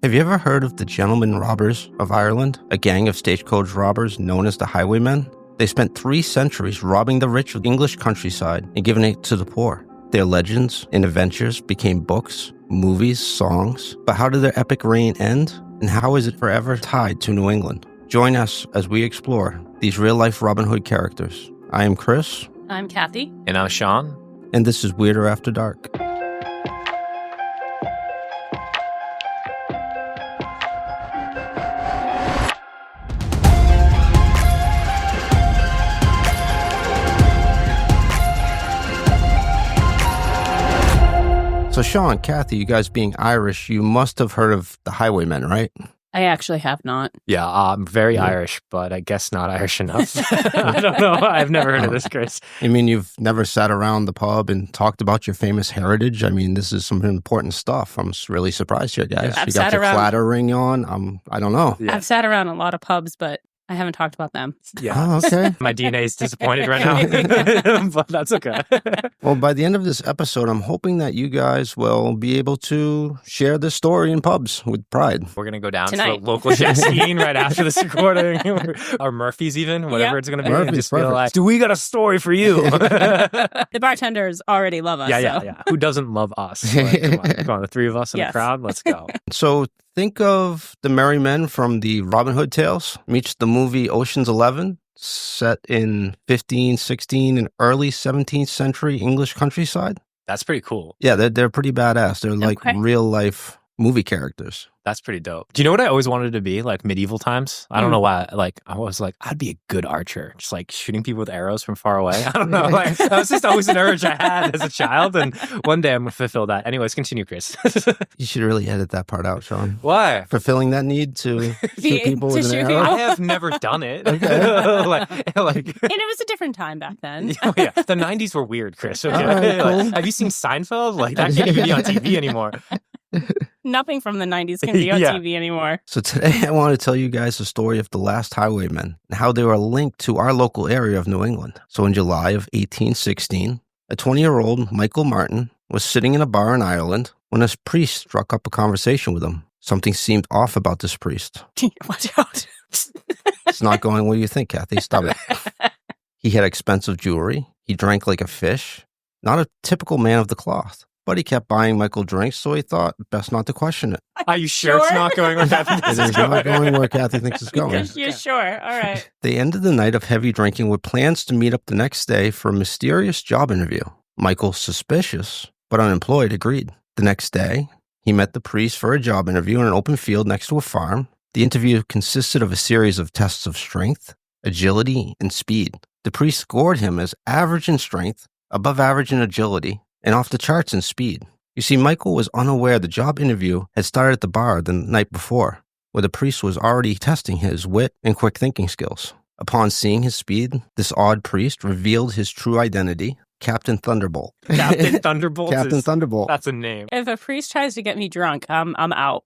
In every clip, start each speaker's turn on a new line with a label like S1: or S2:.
S1: Have you ever heard of the Gentlemen Robbers of Ireland, a gang of stagecoach robbers known as the highwaymen? They spent 3 centuries robbing the rich of English countryside and giving it to the poor. Their legends and adventures became books, movies, songs. But how did their epic reign end? And how is it forever tied to New England? Join us as we explore these real-life Robin Hood characters. I am Chris.
S2: I'm Kathy.
S3: And I'm Sean.
S1: And this is Weirder After Dark. So Sean, Kathy, you guys being Irish, you must have heard of the highwaymen, right?
S2: I actually have not.
S3: Yeah, I'm very Irish, but I guess not Irish enough. I don't know. I've never heard of this, Chris.
S1: I mean, you've never sat around the pub and talked about your famous heritage? I mean, this is some important stuff. I'm really surprised here, guys.
S2: Yeah,
S1: you got your clatter ring on. I don't know.
S2: Yeah. I've sat around a lot of pubs, but I haven't talked about them.
S3: Yeah.
S1: Oh, okay.
S3: My DNA is disappointed right now, but that's okay.
S1: Well, by the end of this episode, I'm hoping that you guys will be able to share this story in pubs with pride.
S3: We're going to go down
S2: Tonight.
S3: to a local jazz scene right after this recording, or Murphy's even, whatever it's going to be.
S1: Murphy's,
S3: just be like, do we got a story for you?
S2: The bartenders already love us.
S3: Yeah. Who doesn't love us? Like, come on, the 3 of us in the crowd. Let's go.
S1: So think of the merry men from the Robin Hood tales meets the movie Ocean's 11, set in 1516 and early 17th century English countryside.
S3: That's pretty cool.
S1: Yeah, they're pretty badass. They're like real life movie characters.
S3: That's pretty dope. Do you know what I always wanted to be? Like medieval times? I don't know why. Like, I was like, I'd be a good archer. Just like shooting people with arrows from far away. I don't know. Like, that was just always an urge I had as a child. And one day I'm going to fulfill that. Anyways, continue, Chris.
S1: You should really edit that part out, Sean.
S3: Why?
S1: Fulfilling that need to shoot people with an arrow?
S3: I have never done it.
S1: Okay.
S2: And it was a different time back then.
S3: Oh, yeah. The 90s were weird, Chris. Okay.
S1: Right, cool.
S3: Like, have you seen Seinfeld? Like, that can't even be on TV anymore.
S2: Nothing from the 90s can be on TV anymore.
S1: So today I want to tell you guys the story of the last highwaymen and how they were linked to our local area of New England. So in July of 1816, a 20-year-old Michael Martin was sitting in a bar in Ireland when a priest struck up a conversation with him. Something seemed off about this priest.
S2: Watch out.
S1: It's not going what you think, Kathy. Stop it. He had expensive jewelry. He drank like a fish. Not a typical man of the cloth. But he kept buying Michael drinks, so he thought best not to question it.
S3: Are you sure it's not going where Kathy thinks
S1: It is not going where Kathy thinks it's going.
S2: You're sure? All right.
S1: They ended the night of heavy drinking with plans to meet up the next day for a mysterious job interview. Michael, suspicious but unemployed, agreed. The next day, he met the priest for a job interview in an open field next to a farm. The interview consisted of a series of tests of strength, agility, and speed. The priest scored him as average in strength, above average in agility, and off the charts in speed. You see, Michael was unaware the job interview had started at the bar the night before, where the priest was already testing his wit and quick thinking skills. Upon seeing his speed, this odd priest revealed his true identity, Captain Thunderbolt.
S3: Captain Thunderbolt?
S1: Captain Thunderbolt.
S3: That's a name.
S2: If a priest tries to get me drunk, I'm out.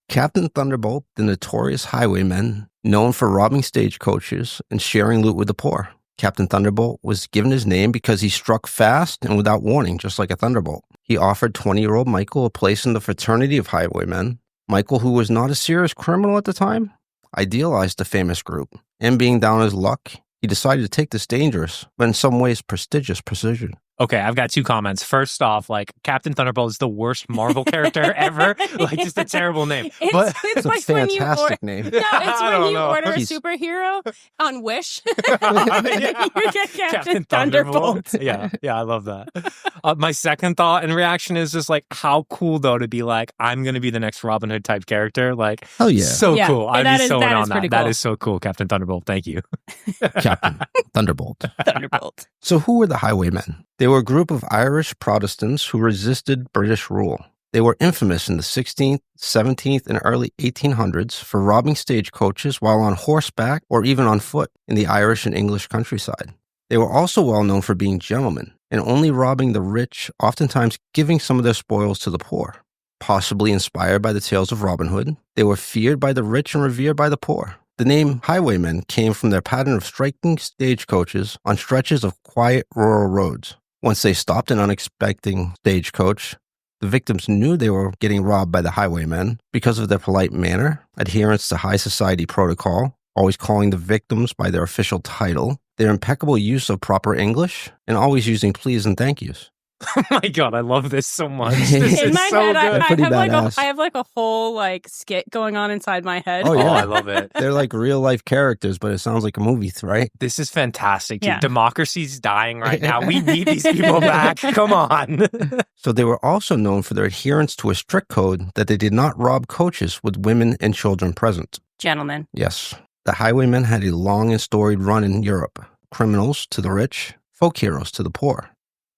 S1: Captain Thunderbolt, the notorious highwayman, known for robbing stagecoaches and sharing loot with the poor. Captain Thunderbolt was given his name because he struck fast and without warning, just like a thunderbolt. He offered 20-year-old Michael a place in the fraternity of highwaymen. Michael, who was not a serious criminal at the time, idealized the famous group. And being down on his luck, he decided to take this dangerous, but in some ways prestigious position.
S3: Okay, I've got 2 comments. First off, like, Captain Thunderbolt is the worst Marvel character ever. Like, just a terrible name.
S2: It's
S1: a
S2: like
S1: fantastic name.
S2: No, it's when you order a
S1: He's-
S2: superhero on Wish.
S3: Yeah.
S2: You get Captain Thunderbolt.
S3: Yeah, I love that. My second thought and reaction is just like, how cool though to be like, I'm going to be the next Robin Hood type character. Like,
S1: Hell yeah.
S3: so
S2: Yeah.
S3: cool. I'd
S2: That
S3: be
S2: is-
S3: so in
S2: that
S3: on
S2: is
S3: that.
S2: pretty
S3: That
S2: cool.
S3: is so cool, Captain Thunderbolt. Thank you.
S1: Captain Thunderbolt.
S2: Thunderbolt.
S1: So who were the highwaymen? They were a group of Irish Protestants who resisted British rule. They were infamous in the 16th, 17th, and early 1800s for robbing stagecoaches while on horseback or even on foot in the Irish and English countryside. They were also well known for being gentlemen and only robbing the rich, oftentimes giving some of their spoils to the poor. Possibly inspired by the tales of Robin Hood, they were feared by the rich and revered by the poor. The name highwaymen came from their pattern of striking stagecoaches on stretches of quiet rural roads. Once they stopped an unexpected stagecoach, The victims knew they were getting robbed by the highwaymen because of their polite manner, adherence to high society protocol, always calling the victims by their official title, their impeccable use of proper English, and always using please and thank yous.
S3: Oh my God, I love this so much. This
S2: In
S3: is
S2: my
S3: so
S2: head,
S3: good.
S2: I have like a whole like skit going on inside my head.
S1: Oh,
S3: Oh,
S1: yeah.
S3: I love it.
S1: They're like real life characters, but it sounds like a movie, right?
S3: This is fantastic, dude.
S2: Yeah.
S3: Democracy's dying right now. We need these people back. Come on.
S1: So they were also known for their adherence to a strict code that they did not rob coaches with women and children present.
S2: Gentlemen.
S1: Yes. The highwaymen had a long and storied run in Europe. Criminals to the rich, folk heroes to the poor.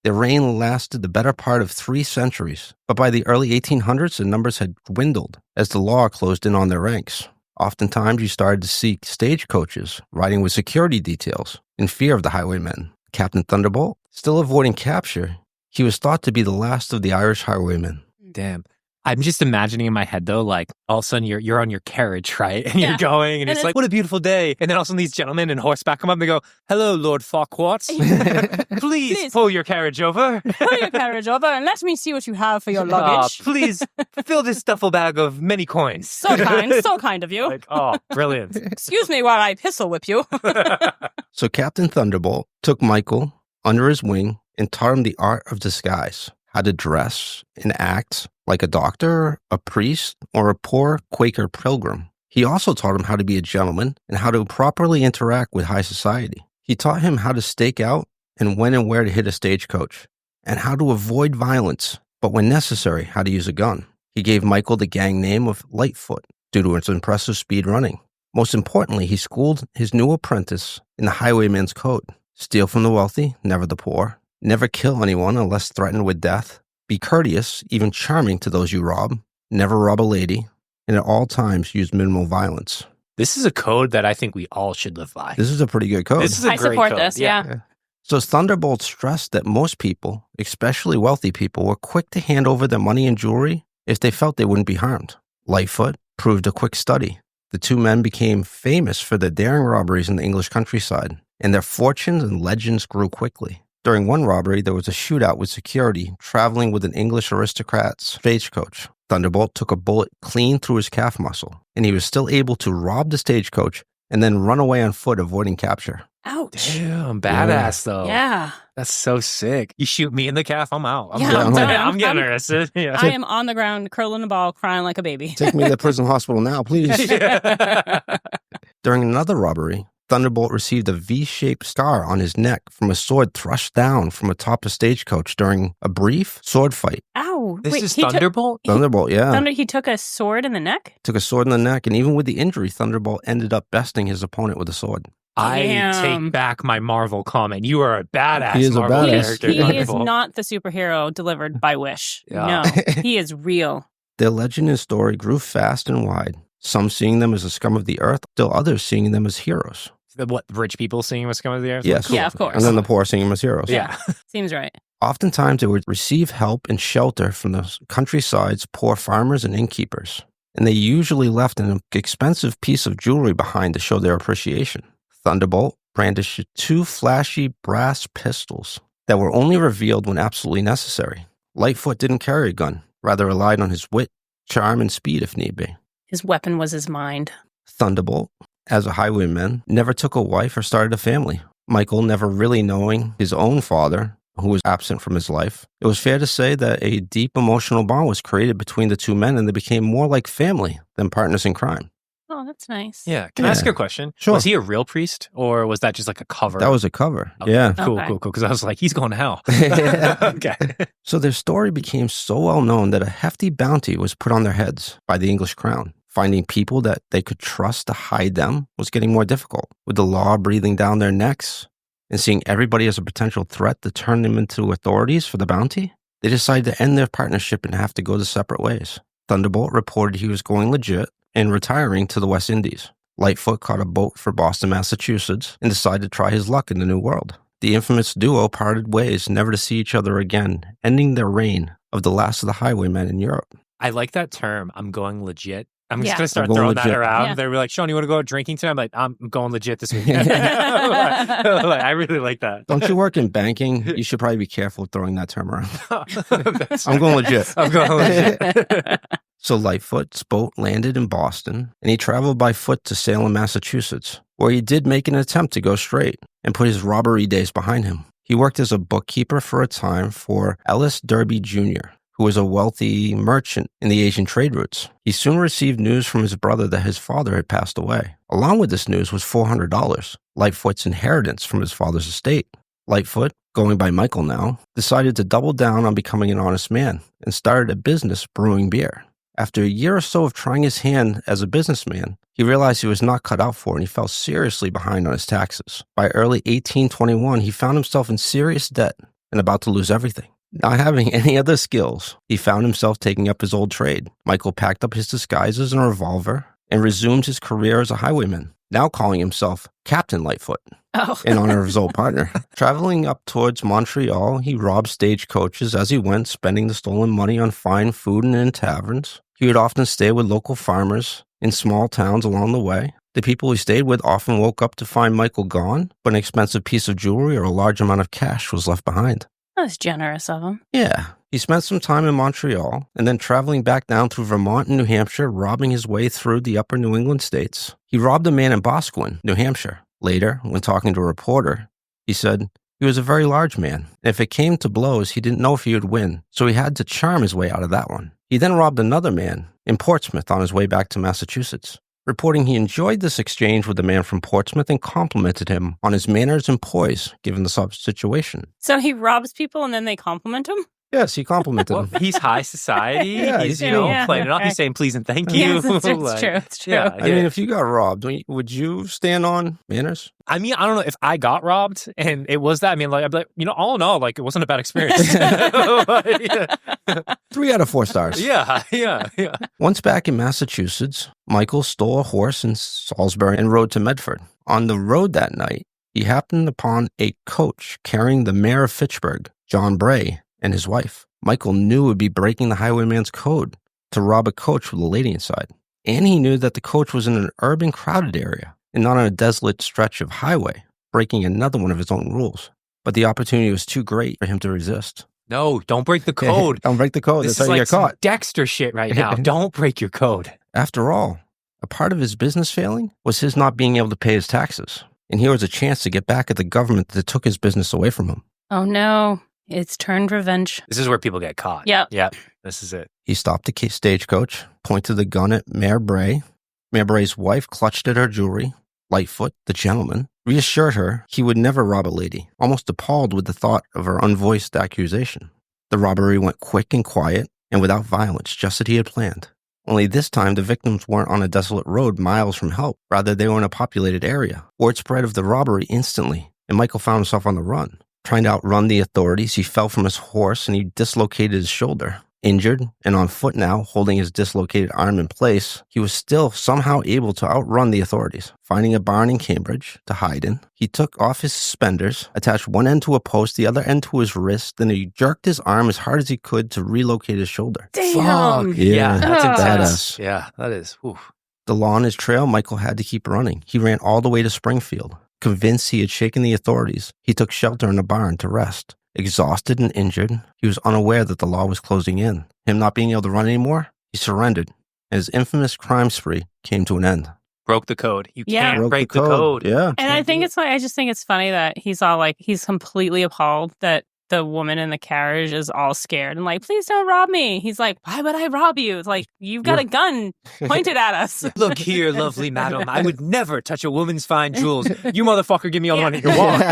S1: Their reign lasted the better part of 3 centuries, but by the early 1800s, the numbers had dwindled as the law closed in on their ranks. Oftentimes, you started to see stagecoaches riding with security details in fear of the highwaymen. Captain Thunderbolt, still avoiding capture, he was thought to be the last of the Irish highwaymen.
S3: Damn. I'm just imagining in my head, though, like, all of a sudden you're on your carriage, right? And
S2: Yeah.
S3: you're going, and
S2: And
S3: it's like, what a beautiful day. And then all of a sudden these gentlemen in horseback come up and they go, hello, Lord Farquhar. Please pull your carriage over.
S2: Pull your carriage over and let me see what you have for your luggage.
S3: Please fill this duffel bag of many coins.
S2: So kind of you.
S3: Like, oh, brilliant.
S2: Excuse me while I pistol whip you.
S1: So Captain Thunderbolt took Michael under his wing and taught him the art of disguise, how to dress and act like a doctor, a priest, or a poor Quaker pilgrim. He also taught him how to be a gentleman and how to properly interact with high society. He taught him how to stake out and when and where to hit a stagecoach, and how to avoid violence, but when necessary, how to use a gun. He gave Michael the gang name of Lightfoot due to its impressive speed running. Most importantly, he schooled his new apprentice in the highwayman's code. Steal from the wealthy, never the poor. Never kill anyone unless threatened with death. Be courteous, even charming to those you rob. Never rob a lady. And at all times, use minimal violence.
S3: This is a code that I think we all should live by.
S1: This is a pretty good code.
S3: This is a
S2: I
S3: great
S2: support
S3: code.
S2: this, yeah.
S1: So Thunderbolt stressed that most people, especially wealthy people, were quick to hand over their money and jewelry if they felt they wouldn't be harmed. Lightfoot proved a quick study. The 2 men became famous for their daring robberies in the English countryside, and their fortunes and legends grew quickly. During one robbery, there was a shootout with security traveling with an English aristocrat's stagecoach. Thunderbolt took a bullet clean through his calf muscle, and he was still able to rob the stagecoach and then run away on foot, avoiding capture.
S2: Ouch.
S3: Damn, badass though.
S2: Yeah.
S3: That's so sick. You shoot me in the calf, I'm out.
S2: Yeah, I'm done.
S3: I'm getting arrested. Yeah.
S2: I am on the ground, curling a ball, crying like a baby.
S1: Take me to the prison hospital now, please.
S3: Yeah.
S1: During another robbery, Thunderbolt received a V-shaped scar on his neck from a sword thrust down from atop a stagecoach during a brief sword fight.
S2: Ow.
S3: This
S2: Wait,
S3: is
S2: he took-
S3: Thunderbolt?
S1: Thunderbolt, yeah.
S2: He took a sword in the neck?
S1: Took a sword in the neck, and even with the injury, Thunderbolt ended up besting his opponent with a sword.
S3: I
S2: Damn.
S3: take back my Marvel comment. You are a badass
S1: He is a
S3: Marvel
S1: badass.
S3: character.
S2: He is
S3: Thunderbolt.
S2: not the superhero delivered by Wish.
S3: Yeah.
S2: No, he is real.
S1: Their legend and story grew fast and wide, some seeing them as the scum of the earth, still others seeing them as heroes.
S3: What, rich people seeing what's coming to the earth?
S1: Yes.
S2: Yeah, of course.
S1: And then the poor seeing them as heroes.
S3: Yeah.
S2: Seems right.
S1: Oftentimes, they would receive help and shelter from the countryside's poor farmers and innkeepers, and they usually left an expensive piece of jewelry behind to show their appreciation. Thunderbolt brandished 2 flashy brass pistols that were only revealed when absolutely necessary. Lightfoot didn't carry a gun, rather relied on his wit, charm, and speed if need be.
S2: His weapon was his mind.
S1: Thunderbolt, as a highwayman, never took a wife or started a family. Michael, never really knowing his own father, who was absent from his life, it was fair to say that a deep emotional bond was created between the 2 men, and they became more like family than partners in crime.
S2: Oh, that's nice.
S3: Yeah. Can I ask you a question?
S1: Sure.
S3: Was he a real priest or was that just like a cover?
S1: That was a cover.
S3: Okay.
S1: Yeah.
S3: Cool,
S2: Okay.
S3: cool. Because I was like, he's going to hell. Okay.
S1: So their story became so well known that a hefty bounty was put on their heads by the English crown. Finding people that they could trust to hide them was getting more difficult, with the law breathing down their necks and seeing everybody as a potential threat to turn them into authorities for the bounty. They decided to end their partnership and have to go to separate ways. Thunderbolt reported he was going legit and retiring to the West Indies. Lightfoot caught a boat for Boston, Massachusetts, and decided to try his luck in the New World. The infamous duo parted ways, never to see each other again, ending their reign of the last of the highwaymen in Europe.
S3: I like that term. I'm going legit. I'm just going to start
S1: I'm going
S3: throwing that
S1: legit.
S3: around.
S2: Yeah.
S3: They were like, Sean, you want to go out drinking tonight? I'm like, I'm going legit this weekend. Like, I really like that.
S1: Don't you work in banking? You should probably be careful throwing that term around.
S3: That's
S1: I'm going legit.
S3: I'm going legit.
S1: So Lightfoot's boat landed in Boston, and he traveled by foot to Salem, Massachusetts, where he did make an attempt to go straight and put his robbery days behind him. He worked as a bookkeeper for a time for Ellis Derby Jr., who was a wealthy merchant in the Asian trade routes. He soon received news from his brother that his father had passed away. Along with this news was $400, Lightfoot's inheritance from his father's estate. Lightfoot, going by Michael now, decided to double down on becoming an honest man and started a business brewing beer. After a year or so of trying his hand as a businessman, he realized he was not cut out for it and he fell seriously behind on his taxes. By early 1821, he found himself in serious debt and about to lose everything. Not having any other skills, he found himself taking up his old trade. Michael packed up his disguises and a revolver and resumed his career as a highwayman, now calling himself Captain Lightfoot, in honor of his old partner. Traveling up towards Montreal, he robbed stagecoaches as he went, spending the stolen money on fine food and in taverns. He would often stay with local farmers in small towns along the way. The people he stayed with often woke up to find Michael gone, but an expensive piece of jewelry or a large amount of cash was left behind.
S2: That's generous of him.
S1: Yeah. He spent some time in Montreal and then traveling back down through Vermont and New Hampshire, robbing his way through the upper New England states. He robbed a man in Boscawen, New Hampshire. Later, when talking to a reporter, he said he was a very large man. And if it came to blows, he didn't know if he would win, so he had to charm his way out of that one. He then robbed another man in Portsmouth on his way back to Massachusetts, reporting he enjoyed this exchange with the man from Portsmouth and complimented him on his manners and poise given the situation.
S2: So he robs people and then they compliment him?
S1: Yes, he complimented
S3: Well,
S1: him.
S3: he's high society.
S1: Yeah,
S3: he's,
S2: yeah,
S3: playing it off.
S2: okay.
S3: He's saying please and thank you.
S2: Yes, it's true.
S3: Like,
S2: It's true.
S3: Yeah,
S1: I mean, if you got robbed, would you stand on manners?
S3: I mean, I don't know if I got robbed and it was that. I mean, like, I'd be like, all in all, like, it wasn't a bad experience. Like, yeah.
S1: 3 out of 4 stars.
S3: Yeah.
S1: Once back in Massachusetts, Michael stole a horse in Salisbury and rode to Medford. On the road that night, he happened upon a coach carrying the mayor of Fitchburg, John Bray, and his wife. Michael knew it would be breaking the highwayman's code to rob a coach with a lady inside. And he knew that the coach was in an urban, crowded area and not on a desolate stretch of highway, breaking another one of his own rules. But the opportunity was too great for him to resist.
S3: No, don't break the code.
S1: Don't break the code.
S3: This
S1: That's
S3: is
S1: how you
S3: like
S1: get caught.
S3: some Dexter shit right now. Don't break your code.
S1: After all, a part of his business failing was his not being able to pay his taxes. And here was a chance to get back at the government that took his business away from him.
S2: Oh, no. It's turned revenge.
S3: This is where people get caught.
S2: Yep.
S3: This is it.
S1: He stopped the stagecoach, pointed the gun at Mayor Bray. Mayor Bray's wife clutched at her jewelry. Lightfoot, the gentleman, reassured her he would never rob a lady, almost appalled with the thought of her unvoiced accusation. The robbery went quick and quiet and without violence, just as he had planned. Only this time, the victims weren't on a desolate road miles from help. Rather, they were in a populated area. Word spread of the robbery instantly, and Michael found himself on the run. Trying to outrun the authorities, he fell from his horse and he dislocated his shoulder. Injured and on foot now, holding his dislocated arm in place, he was still somehow able to outrun the authorities. Finding a barn in Cambridge to hide in, he took off his suspenders, attached one end to a post, the other end to his wrist, then he jerked his arm as hard as he could to relocate his shoulder.
S2: Damn.
S3: Fuck.
S1: Yeah,
S3: That's intense.
S1: badass.
S3: Yeah, that is. Oof.
S1: The law on his trail, Michael had to keep running. He ran all the way to Springfield. Convinced he had shaken the authorities, he took shelter in a barn to rest. Exhausted and injured, he was unaware that the law was closing in. Him not being able to run anymore, he surrendered, and his infamous crime spree came to an end.
S3: Broke the code. You
S2: Yeah.
S3: can't break the code.
S1: Yeah.
S2: And I think it's funny. I just think it's funny that he's all like, he's completely appalled that the woman in the carriage is all scared and like, please don't rob me. He's like, why would I rob you? It's like, you've got a gun pointed at us.
S3: Look here, lovely madam. I would never touch a woman's fine jewels. You motherfucker, give me all the money you want.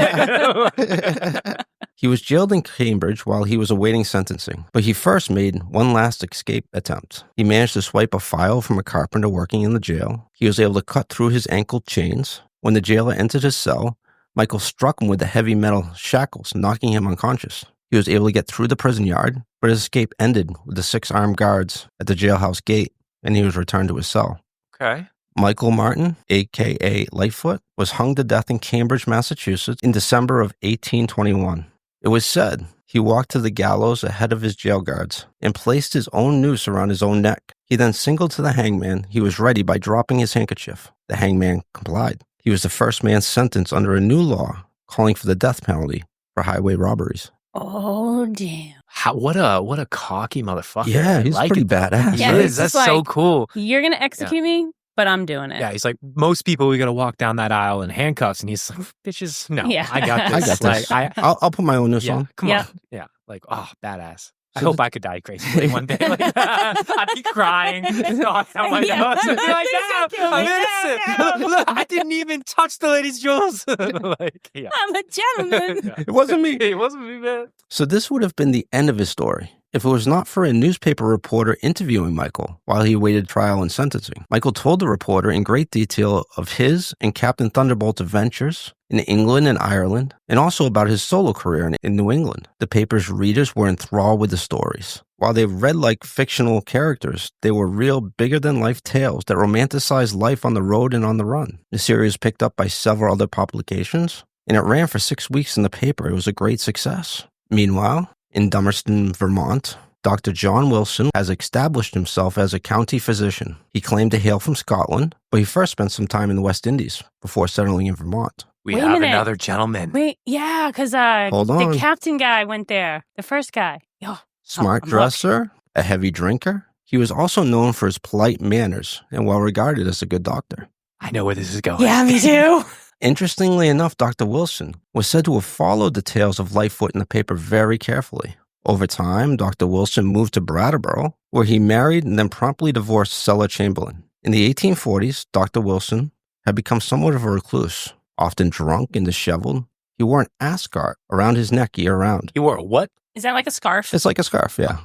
S1: He was jailed in Cambridge while he was awaiting sentencing, but he first made one last escape attempt. He managed to swipe a file from a carpenter working in the jail. He was able to cut through his ankle chains. When the jailer entered his cell, Michael struck him with the heavy metal shackles, knocking him unconscious. He was able to get through the prison yard, but his escape ended with the 6 armed guards at the jailhouse gate, and he was returned to his cell.
S3: Okay.
S1: Michael Martin, a.k.a. Lightfoot, was hung to death in Cambridge, Massachusetts in December of 1821. It was said he walked to the gallows ahead of his jail guards and placed his own noose around his own neck. He then signaled to the hangman he was ready by dropping his handkerchief. The hangman complied. He was the first man sentenced under a new law calling for the death penalty for highway robberies.
S2: Oh, damn.
S3: What a cocky motherfucker.
S1: Yeah, he's pretty badass.
S3: He
S2: Yeah,
S3: is.
S2: he's
S3: That's
S2: just
S3: so
S2: like,
S3: cool.
S2: You're going to execute me, but I'm doing it.
S3: Yeah, he's like, most people, we got to walk down that aisle in handcuffs. And he's like, bitches, no,
S2: Yeah.
S3: I got
S1: I
S3: this.
S1: got this.
S3: Like,
S1: I'll put my own noose on.
S3: Come
S2: Yeah.
S3: on. Yeah, like, oh, badass. I
S1: So
S3: hope I could die gracefully one day. Like, I'd be crying. Knock out my
S2: Yeah.
S3: nose. I'd be like,
S2: Please
S3: no,
S2: don't kill
S3: I'm
S2: me.
S3: innocent.
S2: No, no.
S3: Look, I didn't even touch the lady's jewels. Like, yeah.
S2: I'm a gentleman.
S3: Yeah.
S1: It wasn't me.
S3: It wasn't me, man.
S1: So this would have been the end of his story if it was not for a newspaper reporter interviewing Michael while he awaited trial and sentencing. Michael told the reporter in great detail of his and Captain Thunderbolt's adventures in England and Ireland, and also about his solo career in New England. The paper's readers were enthralled with the stories. While they read like fictional characters, they were real, bigger-than-life tales that romanticized life on the road and on the run. The series was picked up by several other publications, and it ran for 6 weeks in the paper. It was a great success. Meanwhile, in Dummerston, Vermont, Dr. John Wilson has established himself as a county physician. He claimed to hail from Scotland, but he first spent some time in the West Indies before settling in Vermont.
S3: We
S2: Wait a
S3: have
S2: minute.
S3: another gentleman.
S2: Wait, yeah, because
S1: Hold on.
S2: the captain guy went there. The first guy. Yo,
S1: Smart
S2: I'm
S1: dresser, a heavy drinker. He was also known for his polite manners and well regarded as a good doctor.
S3: I know where this is going.
S2: yeah, me too.
S1: Interestingly enough, Dr. Wilson was said to have followed the tales of Lightfoot in the paper very carefully. Over time, Dr. Wilson moved to Brattleboro, where he married and then promptly divorced Stella Chamberlain. In the 1840s, Dr. Wilson had become somewhat of a recluse, often drunk and disheveled. He wore an ascot around his neck year-round.
S3: You wore a what?
S2: Is that like a scarf?
S1: It's like a scarf, yeah.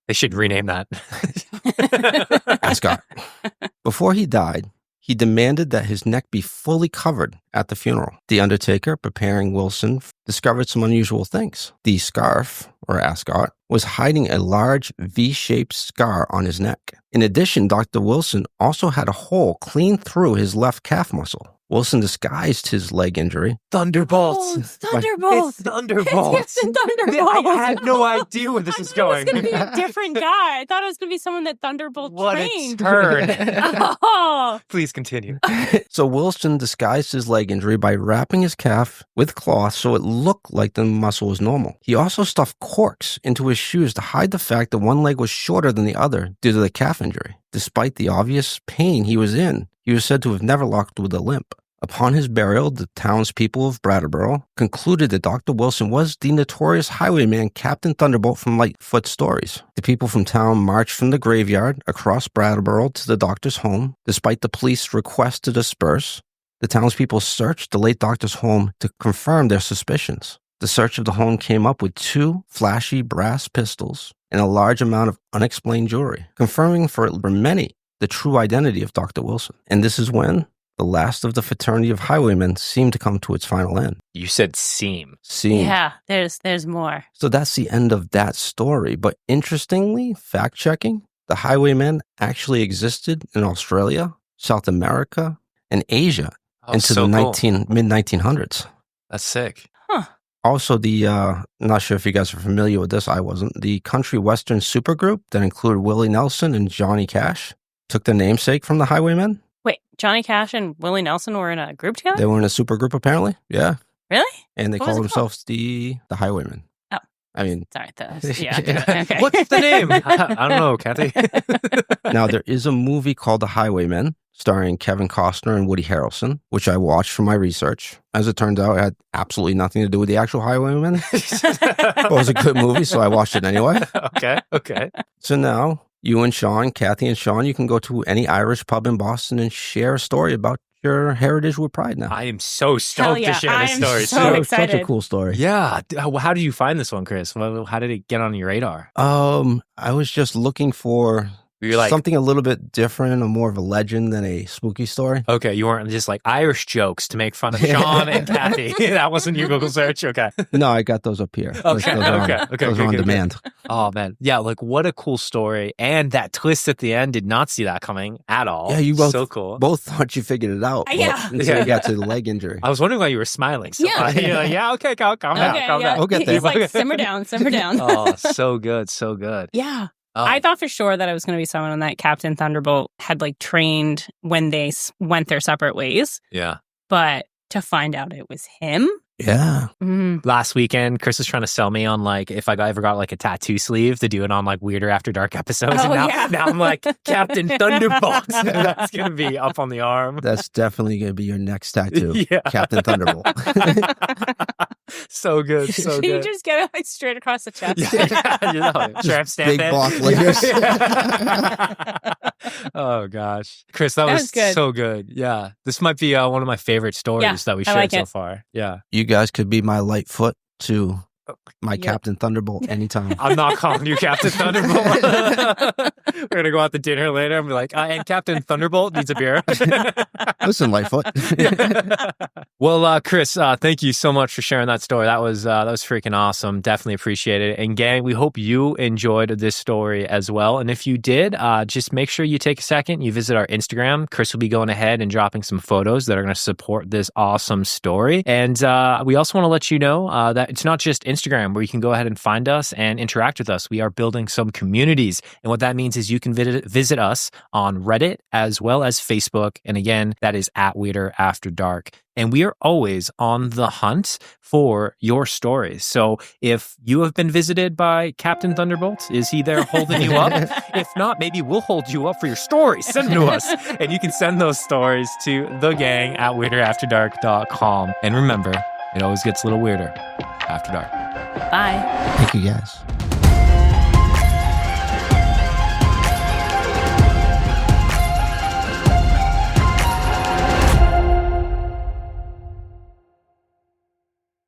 S3: They should rename that.
S1: Ascot. Before he died, he demanded that his neck be fully covered at the funeral. The undertaker, preparing Wilson, discovered some unusual things. The scarf, or ascot, was hiding a large V-shaped scar on his neck. In addition, Dr. Wilson also had a hole clean through his left calf muscle. Wilson disguised his leg injury.
S3: Thunderbolts.
S2: Oh, it's Thunderbolt.
S3: It's Thunderbolts.
S2: It's Captain Thunderbolt.
S3: I had no idea where this
S2: I
S3: was
S2: thought
S3: going.
S2: it was going to be a different guy. I thought it was going to be someone that Thunderbolt
S3: What
S2: trained.
S3: a turn.
S2: Oh,
S3: Please continue.
S1: So Wilson disguised his leg injury by wrapping his calf with cloth so it looked like the muscle was normal. He also stuffed corks into his shoes to hide the fact that one leg was shorter than the other due to the calf injury. Despite the obvious pain he was in, he was said to have never walked with a limp. Upon his burial, the townspeople of Brattleboro concluded that Dr. Wilson was the notorious highwayman Captain Thunderbolt from Lightfoot stories. The people from town marched from the graveyard across Brattleboro to the doctor's home. Despite the police's request to disperse, the townspeople searched the late doctor's home to confirm their suspicions. The search of the home came up with 2 flashy brass pistols and a large amount of unexplained jewelry, confirming for many the true identity of Dr. Wilson. And this is when the last of the fraternity of highwaymen seemed to come to its final end.
S3: You said seam.
S2: yeah. There's more.
S1: So that's the end of that story. But interestingly, fact-checking, the highwaymen actually existed in Australia, South America, and Asia into
S3: so
S1: the
S3: cool.
S1: mid-1900s.
S3: That's sick.
S2: Huh.
S1: Also, I'm not sure if you guys are familiar with this, I wasn't. The country western supergroup that included Willie Nelson and Johnny Cash took their namesake from the highwaymen.
S2: Wait, Johnny Cash and Willie Nelson were in a group together?
S1: They were in a supergroup, apparently. Yeah.
S2: Really?
S1: And they
S2: What was
S1: called
S2: it called?
S1: themselves the Highwaymen.
S2: Oh.
S1: I mean,
S2: Sorry, yeah. Okay.
S3: What's the name? I don't know, Kathy.
S1: now there is a movie called The Highwaymen, starring Kevin Costner and Woody Harrelson, which I watched for my research. As it turns out, it had absolutely nothing to do with the actual Highwaymen. But it was a good movie, so I watched it anyway.
S3: Okay.
S1: So now, you and Sean, Kathy and Sean, you can go to any Irish pub in Boston and share a story about your heritage with pride now.
S3: I am so stoked
S2: yeah,
S3: to share
S2: I
S3: this
S2: am
S3: story.
S2: so
S3: too.
S2: excited.
S1: Such a cool story.
S3: Yeah. How did you find this one, Chris? How did it get on your radar?
S1: I was just looking for
S3: You're like
S1: something a little bit different, or more of a legend than a spooky story.
S3: Okay, you weren't just like Irish jokes to make fun of Sean and Kathy. That wasn't your Google search. Okay.
S1: No, I got those up here.
S3: Okay.
S1: Those are on demand.
S3: Oh man, yeah, like what a cool story, and that twist at the end. Did not see that coming at all.
S1: Yeah, you both
S3: so cool.
S1: Both thought you figured it out. Until you got to the leg injury.
S3: I was wondering why you were smiling. So you're like, yeah, okay, calm down.
S1: We'll get there.
S2: He's like, simmer down.
S3: Oh, so good, so good.
S2: Yeah. I thought for sure that it was going to be someone that Captain Thunderbolt had like trained when they went their separate ways.
S3: Yeah.
S2: But to find out it was him.
S1: Yeah.
S3: Last weekend, Chris was trying to sell me on like if I ever got like a tattoo sleeve to do it on like Weirder After Dark episodes.
S2: Oh,
S3: and now I'm like, Captain Thunderbolt. That's going to be up on the arm.
S1: That's definitely going to be your next tattoo.
S3: Yeah.
S1: Captain Thunderbolt.
S3: So good. So good.
S2: You just get it like straight across the chest.
S3: Tramp stamp
S1: big block letters.
S3: Oh gosh, Chris, that was
S2: good.
S3: So good. Yeah, this might be one of my favorite stories that we shared so far. Yeah,
S1: you guys could be my Lightfoot to my Captain Thunderbolt anytime.
S3: I'm not calling you Captain Thunderbolt. We're gonna go out to dinner later and be like, and Captain Thunderbolt needs a beer.
S1: Listen, Lightfoot.
S3: Well, Chris, thank you so much for sharing that story. That was freaking awesome. Definitely appreciate it. And gang, we hope you enjoyed this story as well. And if you did, just make sure you take a second, you visit our Instagram. Chris will be going ahead and dropping some photos that are going to support this awesome story. And we also want to let you know that it's not just Instagram where you can go ahead and find us and interact with us. We are building some communities. And what that means is you can visit us on Reddit as well as Facebook. And again, that is at Weirder After Dark. And we are always on the hunt for your stories. So if you have been visited by Captain Thunderbolt, is he there holding you up? If not, maybe we'll hold you up for your stories. Send them to us. And you can send those stories to thegang@weirderafterdark.com. And remember, it always gets a little weirder after dark.
S2: Bye.
S1: Thank you, guys.